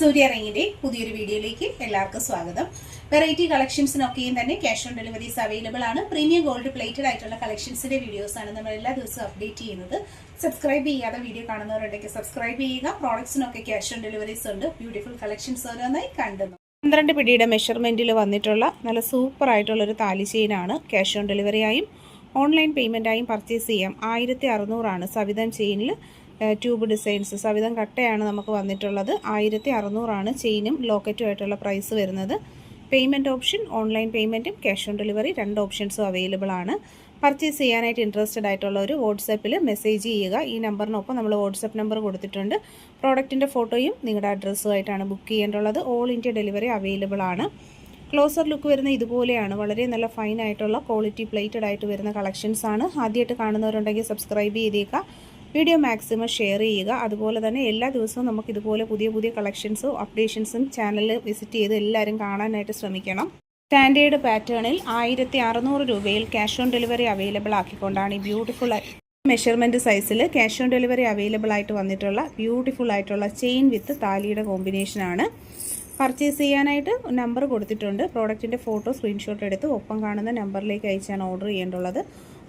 സൂര്യ റേഞ്ചിന്റെ പുതിയൊരു വീഡിയോയിലേക്ക് എല്ലാവർക്കും സ്വാഗതം. വെറൈറ്റി കളക്ഷൻസിനൊക്കെയും തന്നെ ക്യാഷ് ഓൺ ഡെലിവറീസ് അവൈലബിൾ ആണ്. പ്രീമിയം ഗോൾഡ് പ്ലേറ്റഡ് ആയിട്ടുള്ള കളക്ഷൻസിന്റെ വീഡിയോസ് ആണ് നമ്മൾ എല്ലാ ദിവസവും അപ്ഡേറ്റ് ചെയ്യുന്നത്. സബ്സ്ക്രൈബ് ചെയ്യാതെ വീഡിയോ കാണുന്നവരുണ്ടെങ്കിൽ സബ്സ്ക്രൈബ് ചെയ്യുക. പ്രോഡക്ട്സിനൊക്കെ ക്യാഷ് ഓൺ ഡെലിവറീസ് ഉണ്ട്. ബ്യൂട്ടിഫുൾ കളക്ഷൻസ് ഓരോന്നായി കണ്ടു. 12 പിടിയുടെ മെഷർമെന്റിൽ വന്നിട്ടുള്ള നല്ല സൂപ്പർ ആയിട്ടുള്ളൊരു താലി ചെയിനാണ്. ക്യാഷ് ഓൺ ഡെലിവറിയായും ഓൺലൈൻ പേയ്മെന്റായും പർച്ചേസ് ചെയ്യാം. 1600 സവിധം ചെയിനിൽ ട്യൂബ് ഡിസൈൻസ് സവിധം കട്ടയാണ് നമുക്ക് വന്നിട്ടുള്ളത്. 1600 ചെയിനും ലോക്കറ്റും ആയിട്ടുള്ള പ്രൈസ് വരുന്നത്. പേയ്മെൻറ്റ് ഓപ്ഷൻ ഓൺലൈൻ പേയ്മെൻറ്റും ക്യാഷ് ഓൺ ഡെലിവറി രണ്ട് ഓപ്ഷൻസും അവൈലബിൾ ആണ്. പർച്ചേസ് ചെയ്യാനായിട്ട് ഇൻട്രസ്റ്റഡ് ആയിട്ടുള്ളവർ വാട്സാപ്പിൽ മെസ്സേജ് ചെയ്യുക. ഈ നമ്പറിനൊപ്പം നമ്മൾ വാട്സാപ്പ് നമ്പർ കൊടുത്തിട്ടുണ്ട്. പ്രോഡക്റ്റിൻ്റെ ഫോട്ടോയും നിങ്ങളുടെ അഡ്രസ്സുമായിട്ടാണ് ബുക്ക് ചെയ്യേണ്ടുള്ളത്. ഓൾ ഇന്ത്യ ഡെലിവറി അവൈലബിൾ ആണ്. ക്ലോസർ ലുക്ക് വരുന്ന ഇതുപോലെയാണ്. വളരെ നല്ല ഫൈൻ ആയിട്ടുള്ള ക്വാളിറ്റി പ്ലേറ്റഡ് ആയിട്ട് വരുന്ന കളക്ഷൻസ് ആണ്. ആദ്യമായിട്ട് കാണുന്നവരുണ്ടെങ്കിൽ സബ്സ്ക്രൈബ് ചെയ്തേക്കുക. വീഡിയോ മാക്സിമം ഷെയർ ചെയ്യുക. അതുപോലെ തന്നെ എല്ലാ ദിവസവും നമുക്ക് ഇതുപോലെ പുതിയ പുതിയ കളക്ഷൻസും അപ്ഡേഷൻസും ചാനലിൽ വിസിറ്റ് ചെയ്ത് എല്ലാവരും കാണാനായിട്ട് ശ്രമിക്കണം. സ്റ്റാൻഡേർഡ് പാറ്റേണിൽ 1600 രൂപയിൽ ക്യാഷ് ഓൺ ഡെലിവറി അവൈലബിൾ ആക്കിക്കൊണ്ടാണ് ഈ ബ്യൂട്ടിഫുൾ മെഷർമെൻറ്റ് സൈസിൽ ക്യാഷ് ഓൺ ഡെലിവറി അവൈലബിൾ ആയിട്ട് വന്നിട്ടുള്ള ബ്യൂട്ടിഫുൾ ആയിട്ടുള്ള ചെയിൻ വിത്ത് താലിയുടെ കോമ്പിനേഷനാണ്. പർച്ചേസ് ചെയ്യാനായിട്ട് നമ്പർ കൊടുത്തിട്ടുണ്ട്. പ്രോഡക്റ്റിൻ്റെ ഫോട്ടോ സ്ക്രീൻഷോട്ട് എടുത്ത് ഒപ്പം കാണുന്ന നമ്പറിലേക്ക് അയച്ചാണ് ഓർഡർ ചെയ്യേണ്ടുള്ളത്.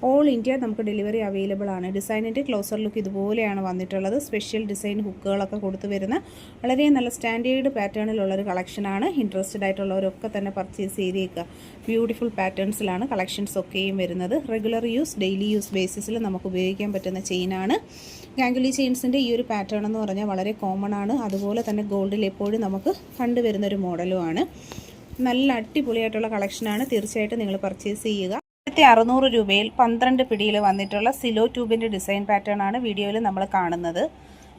ഓൾ ഇന്ത്യ നമുക്ക് ഡെലിവറി അവൈലബിൾ ആണ്. ഡിസൈനിൻ്റെ ക്ലോസർ ലുക്ക് ഇതുപോലെയാണ് വന്നിട്ടുള്ളത്. സ്പെഷ്യൽ ഡിസൈൻ ഹുക്കുകളൊക്കെ കൊടുത്തു വരുന്ന വളരെ നല്ല സ്റ്റാൻഡേർഡ് പാറ്റേണിലുള്ളൊരു കളക്ഷനാണ്. ഇൻട്രസ്റ്റഡ് ആയിട്ടുള്ളവരൊക്കെ തന്നെ പർച്ചേസ് ചെയ്തേക്കുക. ബ്യൂട്ടിഫുൾ പാറ്റേൺസിലാണ് കളക്ഷൻസ് ഒക്കെയും വരുന്നത്. റെഗുലർ യൂസ് ഡെയിലി യൂസ് ബേസിസിൽ നമുക്ക് ഉപയോഗിക്കാൻ പറ്റുന്ന ചെയിനാണ്. ഗാംഗുലി ചെയിൻസിൻ്റെ ഈ ഒരു പാറ്റേൺ എന്ന് പറഞ്ഞാൽ വളരെ കോമൺ ആണ്. അതുപോലെ തന്നെ ഗോൾഡിൽ എപ്പോഴും നമുക്ക് കണ്ടുവരുന്നൊരു മോഡലുമാണ്. നല്ല അടിപൊളിയായിട്ടുള്ള കളക്ഷനാണ്. തീർച്ചയായിട്ടും നിങ്ങൾ പർച്ചേസ് ചെയ്യുക. 1600 രൂപയിൽ 12 പിടിയിൽ വന്നിട്ടുള്ള സിലോ ട്യൂബിൻ്റെ ഡിസൈൻ പാറ്റേൺ ആണ് വീഡിയോയിൽ നമ്മൾ കാണുന്നത്.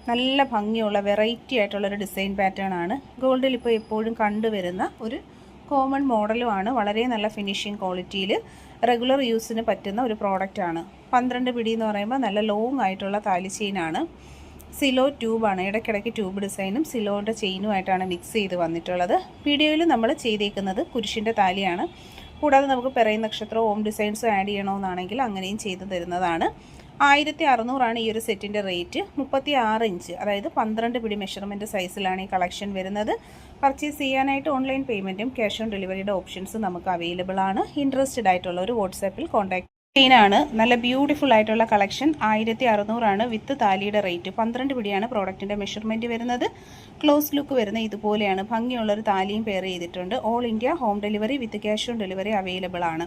നല്ല ഭംഗിയുള്ള വെറൈറ്റി ആയിട്ടുള്ളൊരു ഡിസൈൻ പാറ്റേൺ ആണ്. ഗോൾഡിൽ ഇപ്പോൾ എപ്പോഴും കണ്ടുവരുന്ന ഒരു കോമൺ മോഡലുമാണ്. വളരെ നല്ല ഫിനിഷിംഗ് ക്വാളിറ്റിയിൽ റെഗുലർ യൂസിന് പറ്റുന്ന ഒരു പ്രോഡക്റ്റാണ്. 12 പിടി എന്ന് പറയുമ്പോൾ നല്ല ലോങ് ആയിട്ടുള്ള താലി ചെയിനാണ്. സിലോ ട്യൂബാണ്. ഇടയ്ക്കിടയ്ക്ക് ട്യൂബ് ഡിസൈനും സിലോയുടെ ചെയിനുമായിട്ടാണ് മിക്സ് ചെയ്ത് വന്നിട്ടുള്ളത്. വീഡിയോയിൽ നമ്മൾ ചെയ്തേക്കുന്നത് കുരിശിൻ്റെ താലിയാണ്. കൂടാതെ നമുക്ക് പിറൈ നക്ഷത്രം ഓം ഡിസൈൻസും ആഡ് ചെയ്യണമെന്നാണെങ്കിൽ അങ്ങനെയും ചെയ്തു തരുന്നതാണ്. 1600 ഈ ഒരു സെറ്റിൻ്റെ റേറ്റ്. 36 ഇഞ്ച് അതായത് 12 പിടി മെഷർമെൻറ്റ് സൈസിലാണ് ഈ കളക്ഷൻ വരുന്നത്. പർച്ചേസ് ചെയ്യാനായിട്ട് ഓൺലൈൻ പേയ്മെൻറ്റും ക്യാഷ് ഓൺ ഡെലിവറിയുടെ ഓപ്ഷൻസ് നമുക്ക് അവൈലബിൾ ആണ്. ഇൻട്രസ്റ്റഡ് ആയിട്ടുള്ള ഒരു വാട്സാപ്പിൽ കോൺടാക്ട് ചെയിനാണ്. നല്ല ബ്യൂട്ടിഫുൾ ആയിട്ടുള്ള കളക്ഷൻ. 1600 വിത്ത് താലിയുടെ റേറ്റ്. 12 പിടിയാണ് പ്രോഡക്റ്റിൻ്റെ മെഷർമെൻറ്റ് വരുന്നത്. ക്ലോസ് ലുക്ക് വരുന്ന ഇതുപോലെയാണ്. ഭംഗിയുള്ളൊരു താലിയും പെയർ ചെയ്തിട്ടുണ്ട്. All India home delivery with cash on delivery available ആണ്.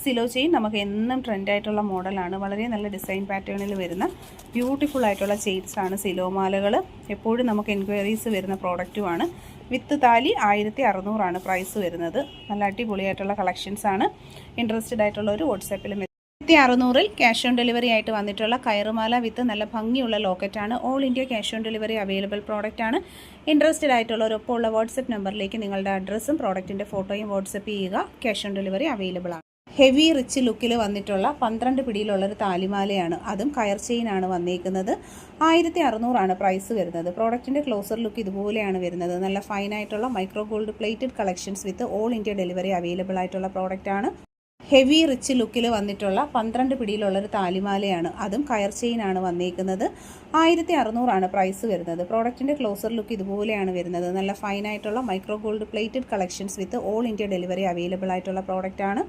സിലോ ചെയിൻ നമുക്ക് എന്നും ട്രെൻഡായിട്ടുള്ള മോഡലാണ്. വളരെ നല്ല ഡിസൈൻ പാറ്റേണിൽ വരുന്ന ബ്യൂട്ടിഫുൾ ആയിട്ടുള്ള ചെയിൻസ് ആണ് സിലോ മാലകൾ. എപ്പോഴും നമുക്ക് എൻക്വയറീസ് വരുന്ന പ്രോഡക്റ്റുമാണ്. വിത്ത് താലി 1600 പ്രൈസ് വരുന്നത്. നല്ല അടിപൊളിയായിട്ടുള്ള കളക്ഷൻസ് ആണ്. ഇൻട്രസ്റ്റഡ് ആയിട്ടുള്ള ഒരു വാട്സാപ്പിൽ 1600 ക്യാഷ് ഓൺ ഡെലിവറി ആയിട്ട് വന്നിട്ടുള്ള കയറുമാല വിത്ത് നല്ല ഭംഗിയുള്ള ലോക്കറ്റാണ്. All India cash on delivery available പ്രോഡക്റ്റാണ്. ഇൻട്രസ്റ്റഡ് ആയിട്ടുള്ളവരൊപ്പം ഉള്ള വാട്സപ്പ് നമ്പറിലേക്ക് നിങ്ങളുടെ അഡ്രസ്സും പ്രോഡക്റ്റിൻ്റെ ഫോട്ടോയും വാട്സപ്പ് ചെയ്യുക. ക്യാഷ് ഓൺ ഡെലിവറി അവൈലബിൾ ആണ്. ഹെവി റിച്ച് ലുക്കിൽ വന്നിട്ടുള്ള 12 പിടിയിലുള്ളൊരു താലിമാലയാണ്. അതും കയർ ചെയിനാണ് വന്നേക്കുന്നത്. 1600 പ്രൈസ് വരുന്നത്. പ്രോഡക്റ്റിൻ്റെ ക്ലോസർ ലുക്ക് ഇതുപോലെയാണ് വരുന്നത്. നല്ല ഫൈനായിട്ടുള്ള micro gold plated collections with all India delivery available ആയിട്ടുള്ള പ്രോഡക്റ്റാണ്. ഹെവി റിച്ച് ലുക്കിൽ വന്നിട്ടുള്ള 12 പിടിയിലുള്ളൊരു താലിമാലയാണ്. അതും കയർ ചെയിനാണ് വന്നേക്കുന്നത്. 1600 പ്രൈസ് വരുന്നത്. പ്രോഡക്റ്റിൻ്റെ ക്ലോസർ ലുക്ക് ഇതുപോലെയാണ് വരുന്നത്. നല്ല ഫൈനായിട്ടുള്ള micro gold plated collections with all India delivery available ആയിട്ടുള്ള പ്രോഡക്റ്റാണ്.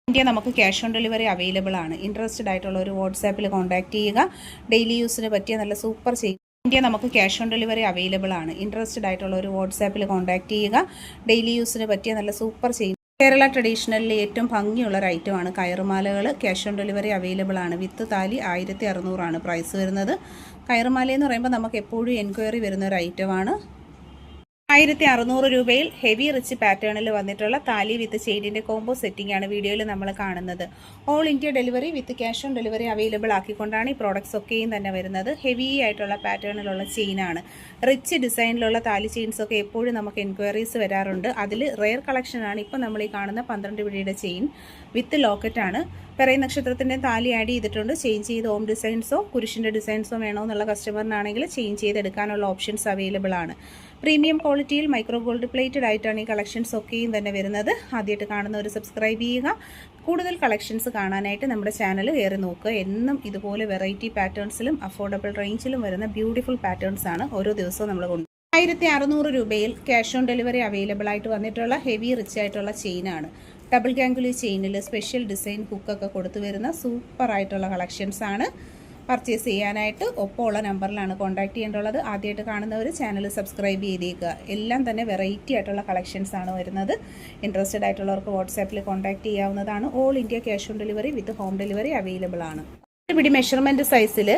ഇന്ത്യ നമുക്ക് ക്യാഷ് ഓൺ ഡെലിവറി അവൈലബിൾ ആണ്. ഇൻട്രസ്റ്റഡ് ആയിട്ടുള്ള ഒരു വാട്സാപ്പിൽ കോൺടാക്ട് ചെയ്യുക. ഡെയിലി യൂസിന് പറ്റിയ നല്ല സൂപ്പർ ചെയിൻ. ഇന്ത്യ നമുക്ക് ക്യാഷ് ഓൺ ഡെലിവറി അവൈലബിൾ ആണ്. ഇൻട്രസ്റ്റഡ് ആയിട്ടുള്ള ഒരു വാട്സാപ്പിൽ കോൺടാക്ട് ചെയ്യുക. ഡെയിലി യൂസിന് പറ്റിയ നല്ല സൂപ്പർ ചെയിൻ. കേരള ട്രഡീഷണലിലെ ഏറ്റവും ഭംഗിയുള്ളൊരു ഐറ്റമാണ് കയറുമാലകൾ. ക്യാഷ് ഓൺ ഡെലിവറി അവൈലബിൾ ആണ്. വിത്ത് താലി 1600 പ്രൈസ് വരുന്നത്. കയറുമാല എന്ന് പറയുമ്പോൾ നമുക്ക് എപ്പോഴും എൻക്വയറി വരുന്ന ഒരു ഐറ്റമാണ്. 1600 രൂപയിൽ ഹെവി റിച്ച് പാറ്റേണിൽ വന്നിട്ടുള്ള താലി വിത്ത് ചെയിനിൻ്റെ കോംബോ സെറ്റിംഗ് ആണ് വീഡിയോയിൽ നമ്മൾ കാണുന്നത്. All India delivery with cash on delivery available ആക്കിക്കൊണ്ടാണ് ഈ പ്രോഡക്ട്സ് ഒക്കെയും തന്നെ വരുന്നത്. ഹെവി ആയിട്ടുള്ള പാറ്റേണിലുള്ള ചെയിനാണ്. റിച്ച് ഡിസൈനിലുള്ള താലി ചെയിൻസൊക്കെ എപ്പോഴും നമുക്ക് എൻക്വയറീസ് വരാറുണ്ട്. അതിൽ റെയർ കളക്ഷനാണ് ഇപ്പോൾ നമ്മൾ ഈ കാണുന്ന 12 പിടിയുടെ ചെയിൻ വിത്ത് ലോക്കറ്റാണ്. പിറൈ നക്ഷത്രത്തിൻ്റെ താലി ആഡ് ചെയ്തിട്ടുണ്ട്. ചേഞ്ച് ചെയ്ത് ഓം ഡിസൈൻസോ കുരിശിൻ്റെ ഡിസൈൻസോ വേണമെന്നുള്ള കസ്റ്റമറിനാണെങ്കിൽ ചേഞ്ച് ചെയ്തെടുക്കാനുള്ള ഓപ്ഷൻസ് അവൈലബിൾ ആണ്. പ്രീമിയം ക്വാളിറ്റിയിൽ മൈക്രോ ഗോൾഡ് പ്ലേറ്റഡ് ആയിട്ടാണ് ഈ കളക്ഷൻസ് ഒക്കെയും തന്നെ വരുന്നത്. ആദ്യമായിട്ട് കാണുന്നവർ സബ്സ്ക്രൈബ് ചെയ്യുക. കൂടുതൽ കളക്ഷൻസ് കാണാനായിട്ട് നമ്മുടെ ചാനൽ കയറി നോക്കുക. എന്നും ഇതുപോലെ വെറൈറ്റി പാറ്റേൺസിലും അഫോർഡബിൾ റേഞ്ചിലും വരുന്ന ബ്യൂട്ടിഫുൾ പാറ്റേൺസ് ആണ് ഓരോ ദിവസവും നമ്മൾ 1600 രൂപയിൽ ക്യാഷ് ഓൺ ഡെലിവറി അവൈലബിൾ ആയിട്ട് വന്നിട്ടുള്ള ഹെവി റിച്ച് ആയിട്ടുള്ള ചെയിനാണ്. ഡബിൾ ഗാംഗുലി ചെയിനിൽ സ്പെഷ്യൽ ഡിസൈൻ ഹുക്കൊക്കെ കൊടുത്തു വരുന്ന സൂപ്പർ ആയിട്ടുള്ള കളക്ഷൻസ് ആണ്. പർച്ചേസ് ചെയ്യാനായിട്ട് ഒപ്പമുള്ള നമ്പറിലാണ് കോൺടാക്ട് ചെയ്യേണ്ടുള്ളത്. ആദ്യമായിട്ട് കാണുന്നവർ ചാനൽ സബ്സ്ക്രൈബ് ചെയ്തേക്കുക. എല്ലാം തന്നെ വെറൈറ്റി ആയിട്ടുള്ള കളക്ഷൻസ് ആണ് വരുന്നത്. ഇൻട്രസ്റ്റഡ് ആയിട്ടുള്ളവർക്ക് വാട്സാപ്പിൽ കോൺടാക്ട് ചെയ്യാവുന്നതാണ്. All India cash on delivery with home delivery available ആണ്. പിടി മെഷർമെൻറ്റ് സൈസിൽ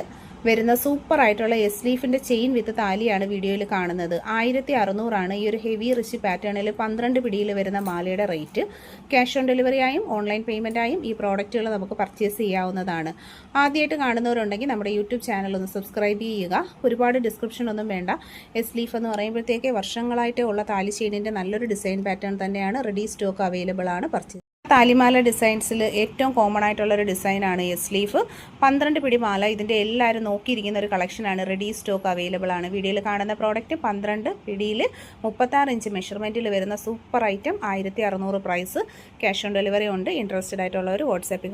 വരുന്ന സൂപ്പർ ആയിട്ടുള്ള എസ് ലീഫിൻ്റെ ചെയിൻ വിത്ത് താലിയാണ് വീഡിയോയിൽ കാണുന്നത്. 1600 ഈ ഒരു ഹെവി റിച്ച് പാറ്റേണിൽ 12 പിടിയിൽ വരുന്ന മാലയുടെ റേറ്റ്. ക്യാഷ് ഓൺ ഡെലിവറി ആയും ഓൺലൈൻ പേയ്മെൻ്റ് ആയും ഈ പ്രോഡക്റ്റുകൾ നമുക്ക് പർച്ചേസ് ചെയ്യാവുന്നതാണ്. ആദ്യമായിട്ട് കാണുന്നവരുണ്ടെങ്കിൽ നമ്മുടെ യൂട്യൂബ് ചാനൽ ഒന്ന് സബ്സ്ക്രൈബ് ചെയ്യുക. ഒരുപാട് ഡിസ്ക്രിപ്ഷൻ ഒന്നും വേണ്ട. എസ് ലീഫ് എന്ന് പറയുമ്പോഴത്തേക്ക് വർഷങ്ങളായിട്ട് ഉള്ള താലി ചെയിനിൻ്റെ നല്ലൊരു ഡിസൈൻ പാറ്റേൺ തന്നെയാണ്. റെഡി സ്റ്റോക്ക് അവൈലബിൾ ആണ്. പർച്ചേസ് താലിമാല ഡിസൈൻസിൽ ഏറ്റവും കോമൺ ആയിട്ടുള്ളൊരു ഡിസൈനാണ് എസ് ലീഫ്. 12 പിടി മാല. ഇതിൻ്റെ എല്ലാവരും നോക്കിയിരിക്കുന്ന ഒരു കളക്ഷനാണ്. റെഡി സ്റ്റോക്ക് അവൈലബിൾ ആണ്. വീഡിയോയിൽ കാണുന്ന പ്രോഡക്റ്റ് 12 പിടിയിൽ 36 ഇഞ്ച് മെഷർമെൻറ്റിൽ വരുന്ന super item. 1600 price. Cash on delivery ഉണ്ട്. ഇൻട്രസ്റ്റഡ് ആയിട്ടുള്ളവർ വാട്സാപ്പിൽ